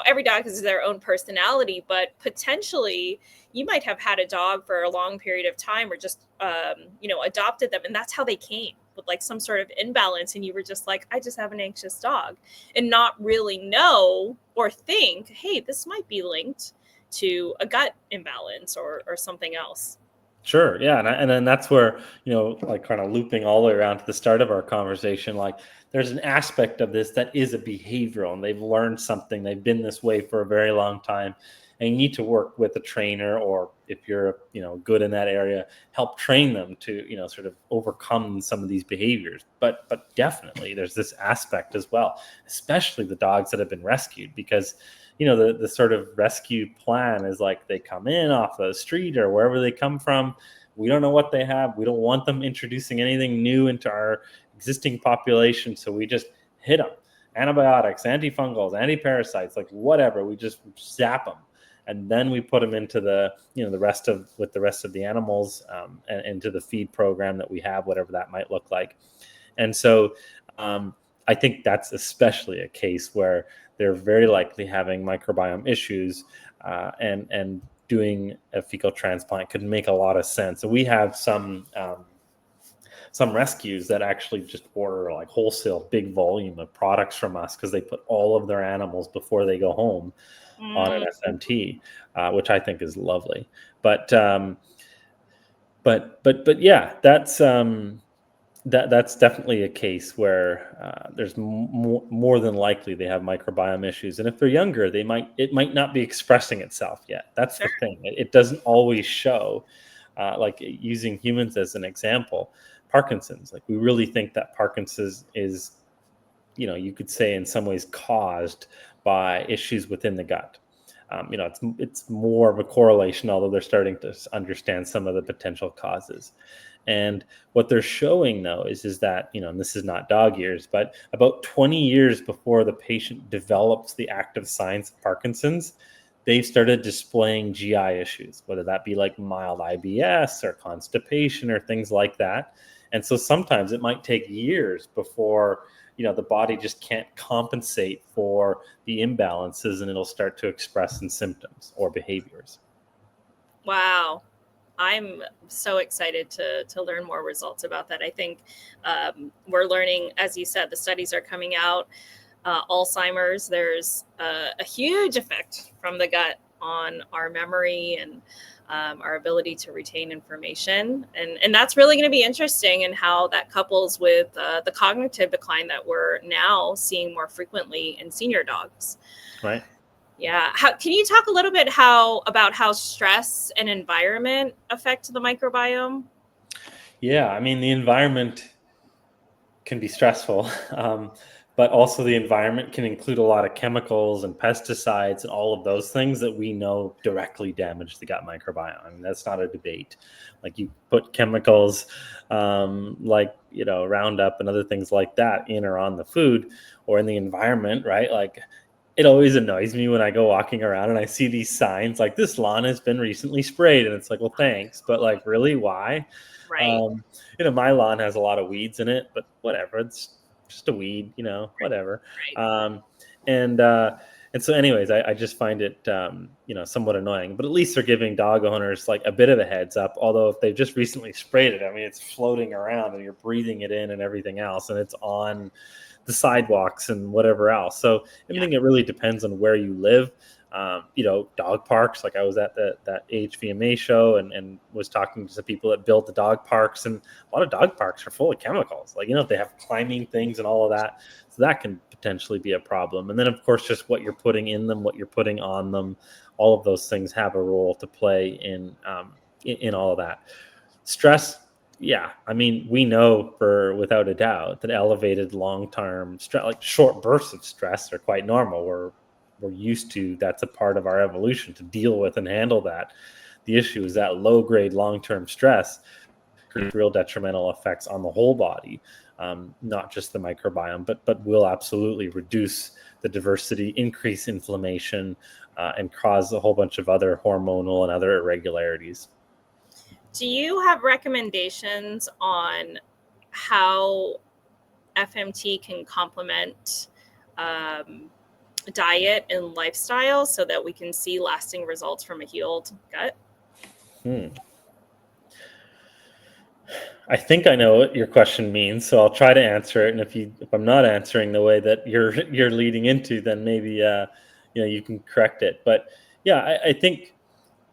every dog has their own personality, but potentially you might have had a dog for a long period of time, or just adopted them, and that's how they came, with like some sort of imbalance, and you were just like, I just have an anxious dog, and not really know or think, hey, this might be linked to a gut imbalance or something else. Sure. Yeah. And then that's where, like kind of looping all the way around to the start of our conversation, like there's an aspect of this that is a behavioral, and they've learned something. They've been this way for a very long time. And you need to work with a trainer, or if you're, good in that area, help train them to, sort of overcome some of these behaviors. But definitely there's this aspect as well, especially the dogs that have been rescued, because the sort of rescue plan is like they come in off the street or wherever they come from. We don't know what they have. We don't want them introducing anything new into our existing population. So we just hit them. Antibiotics, antifungals, antiparasites, like whatever. We just zap them. And then we put them into the rest of the animals, and into the feed program that we have, whatever that might look like. And so I think that's especially a case where they're very likely having microbiome issues, and doing a fecal transplant could make a lot of sense. So we have some rescues that actually just order like wholesale big volume of products from us, because they put all of their animals before they go home on an FMT, which I think is lovely. But yeah, that's definitely a case where there's more than likely they have microbiome issues. And if they're younger, it might not be expressing itself yet. That's Sure. the thing. It doesn't always show. Like using humans as an example, Parkinson's. Like we really think that Parkinson's is, you could say in some ways caused by issues within the gut. It's more of a correlation, although they're starting to understand some of the potential causes. And what they're showing, though, is that, and this is not dog years, but about 20 years before the patient develops the active signs of Parkinson's, they've started displaying GI issues, whether that be like mild IBS or constipation or things like that. And so sometimes it might take years before the body just can't compensate for the imbalances, and it'll start to express in symptoms or behaviors. Wow. I'm so excited to learn more results about that. I think we're learning, as you said, the studies are coming out. Alzheimer's, there's a huge effect from the gut on our memory, and our ability to retain information. And that's really going to be interesting in how that couples with the cognitive decline that we're now seeing more frequently in senior dogs. Right. Yeah. Can you talk a little bit about how stress and environment affect the microbiome? Yeah, I mean, the environment can be stressful, but also the environment can include a lot of chemicals and pesticides and all of those things that we know directly damage the gut microbiome. I mean, that's not a debate. Like you put chemicals like, Roundup and other things like that in or on the food or in the environment, right? Like it always annoys me when I go walking around and I see these signs like this lawn has been recently sprayed. And it's like, well, thanks. But like, really, why? Right. Um, my lawn has a lot of weeds in it, but whatever. It's just a weed, whatever. Right. Um, and uh, and so, anyways, I just find it, somewhat annoying. But at least they're giving dog owners like a bit of a heads up. Although if they've just recently sprayed it, I mean, it's floating around and you're breathing it in and everything else, and it's on the sidewalks and whatever else. So I Yeah. think it really depends on where you live. Dog parks. Like I was at that HVMA show and was talking to some people that built the dog parks, and a lot of dog parks are full of chemicals. Like they have climbing things and all of that, so that can potentially be a problem. And then of course, just what you're putting in them, what you're putting on them, all of those things have a role to play in all of that. Stress, yeah, I mean, we know for without a doubt that elevated long-term stress, like short bursts of stress, are quite normal. We're used to, that's a part of our evolution to deal with and handle that. The issue is that low grade long-term stress creates real detrimental effects on the whole body, not just the microbiome, but will absolutely reduce the diversity, increase inflammation, and cause a whole bunch of other hormonal and other irregularities. Do you have recommendations on how FMT can complement um, diet and lifestyle so that we can see lasting results from a healed gut? Hmm. I think I know what your question means, so I'll try to answer it. And if I'm not answering the way that you're leading into, then maybe you can correct it. But yeah, I think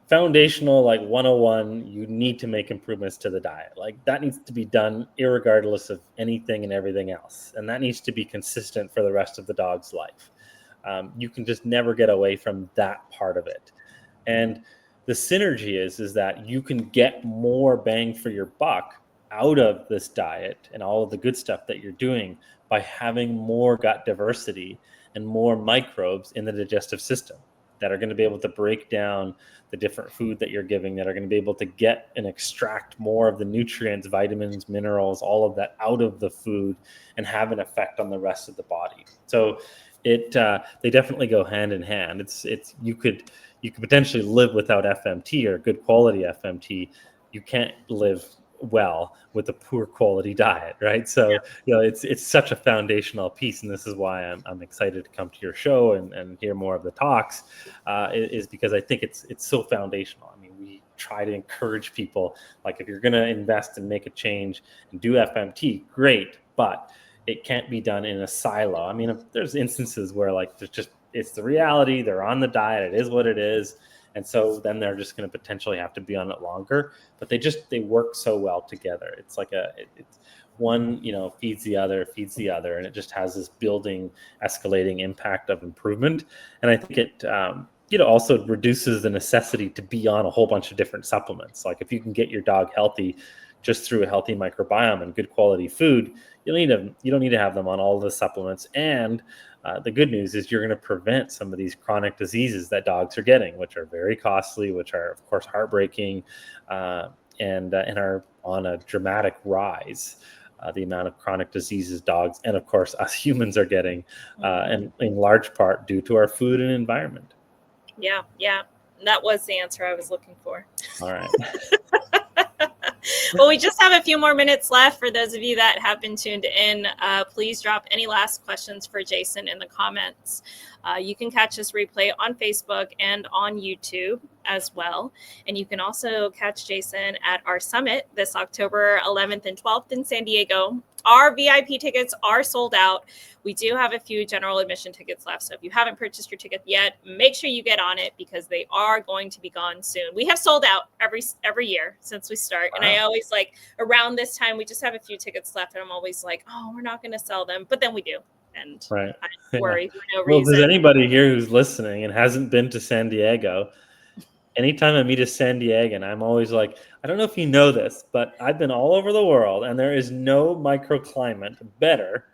foundational, like 101, you need to make improvements to the diet. Like that needs to be done irregardless of anything and everything else, and that needs to be consistent for the rest of the dog's life. You can just never get away from that part of it. And the synergy is that you can get more bang for your buck out of this diet and all of the good stuff that you're doing by having more gut diversity and more microbes in the digestive system that are going to be able to break down the different food that you're giving, that are going to be able to get and extract more of the nutrients, vitamins, minerals, all of that out of the food and have an effect on the rest of the body. So they definitely go hand in hand. It's you could potentially live without FMT or good quality FMT. You can't live well with a poor quality diet, right? So it's such a foundational piece, and this is why I'm excited to come to your show and hear more of the talks. Is because I think it's so foundational. I mean, we try to encourage people, like, if you're going to invest and make a change and do FMT, great, but it can't be done in a silo. I mean, there's instances where like it's the reality, they're on the diet, it is what it is, and so then they're just going to potentially have to be on it longer. But they work so well together. It's like it's one feeds the other, and it just has this building, escalating impact of improvement. And I think it also reduces the necessity to be on a whole bunch of different supplements. Like if you can get your dog healthy just through a healthy microbiome and good quality food, you don't need to have them on all the supplements. And the good news is you're going to prevent some of these chronic diseases that dogs are getting, which are very costly, which are of course heartbreaking, and are on a dramatic rise. The amount of chronic diseases dogs and of course us humans are getting, and in large part due to our food and environment. Yeah, that was the answer I was looking for. All right. Well, we just have a few more minutes left. For those of you that have been tuned in, please drop any last questions for Jason in the comments. You can catch this replay on Facebook and on YouTube. as well. And you can also catch Jason at our summit this October 11th and 12th in San Diego. Our VIP tickets are sold out. We do have a few general admission tickets left. So if you haven't purchased your ticket yet, make sure you get on it because they are going to be gone soon. We have sold out every year since we start. Wow. And I always like around this time, we just have a few tickets left. And I'm always like, oh, we're not going to sell them. But then we do. And right. I worry for no well, reason. If there's anybody here who's listening and hasn't been to San Diego, anytime I meet a San Diegan, I'm always like, I don't know if you know this, but I've been all over the world, and there is no microclimate better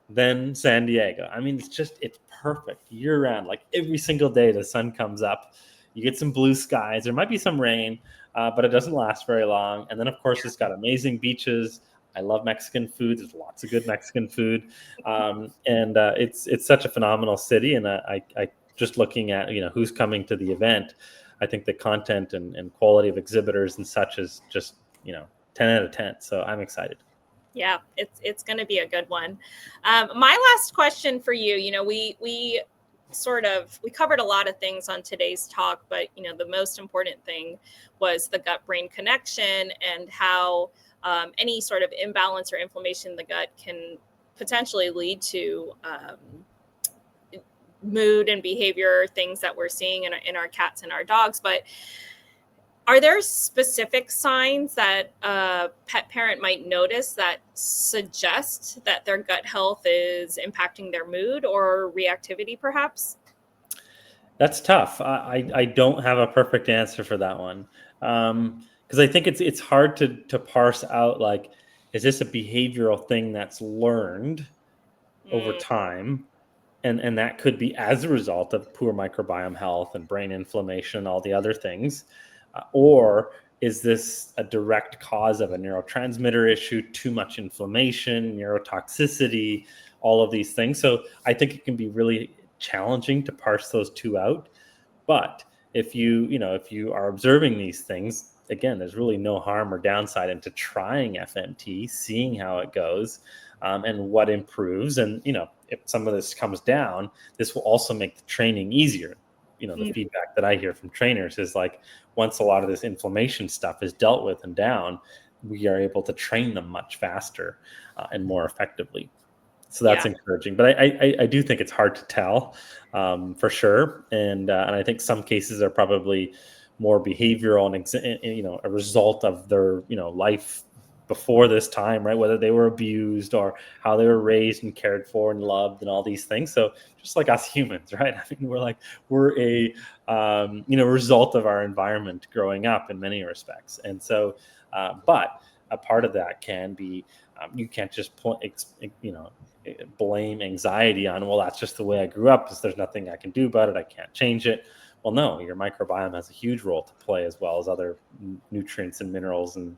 than San Diego. I mean, it's perfect year round. Like every single day the sun comes up, you get some blue skies. There might be some rain, but it doesn't last very long. And then, of course, it's got amazing beaches. I love Mexican food. There's lots of good Mexican food, and it's such a phenomenal city. And I just looking at who's coming to the event, I think the content and quality of exhibitors and such is just 10 out of 10. So I'm excited. Yeah, it's going to be a good one. My last question for you, we covered a lot of things on today's talk, but the most important thing was the gut-brain connection and how any sort of imbalance or inflammation in the gut can potentially lead to mood and behavior things that we're seeing in our cats and our dogs. But are there specific signs that a pet parent might notice that suggest that their gut health is impacting their mood or reactivity, perhaps? That's tough. I don't have a perfect answer for that one, because I think it's hard to parse out, like, is this a behavioral thing that's learned over time, and that could be as a result of poor microbiome health and brain inflammation and all the other things, or is this a direct cause of a neurotransmitter issue, too much inflammation, neurotoxicity, all of these things. So I think it can be really challenging to parse those two out. But if you are observing these things, again, there's really no harm or downside into trying FMT, seeing how it goes, and what improves. And if some of this comes down, this will also make the training easier. The feedback that I hear from trainers is like, once a lot of this inflammation stuff is dealt with and down, we are able to train them much faster and more effectively. So that's encouraging. But I do think it's hard to tell for sure. And I think some cases are probably more behavioral and a result of their life before this time, right? Whether they were abused or how they were raised and cared for and loved and all these things. So just like us humans, right? I mean, we're a result of our environment growing up in many respects. And so, but a part of that can be, you can't just blame anxiety on, well, that's just the way I grew up, because there's nothing I can do about it. I can't change it. Well, no, your microbiome has a huge role to play, as well as other nutrients and minerals and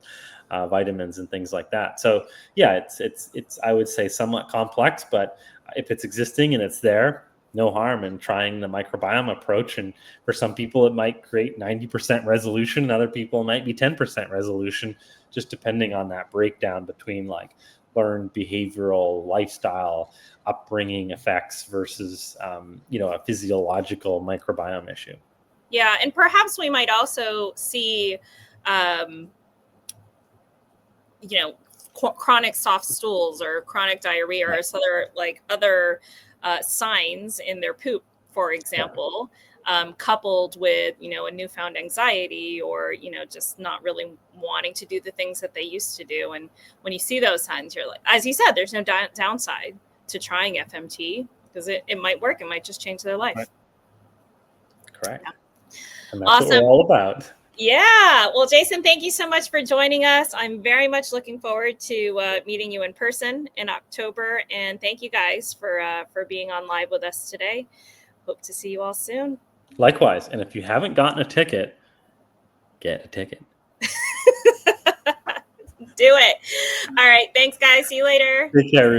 vitamins and things like that. So yeah, it's I would say somewhat complex, but if it's existing and it's there, no harm in trying the microbiome approach. And for some people, it might create 90% resolution, and other people might be 10% resolution, just depending on that breakdown between like learned behavioral, lifestyle, upbringing effects versus a physiological microbiome issue. Yeah, and perhaps we might also see chronic soft stools or chronic diarrhea or other signs in their poop, for example, coupled with a newfound anxiety or just not really wanting to do the things that they used to do. And when you see those signs, you're like, as you said, there's no downside to trying FMT, because it might work. It might just change their life. Right. Correct. Yeah. And that's awesome. What we're all about. Yeah. Well, Jason, thank you so much for joining us. I'm very much looking forward to meeting you in person in October. And thank you guys for being on live with us today. Hope to see you all soon. Likewise. And if you haven't gotten a ticket, get a ticket. Do it. All right. Thanks, guys. See you later. Take care.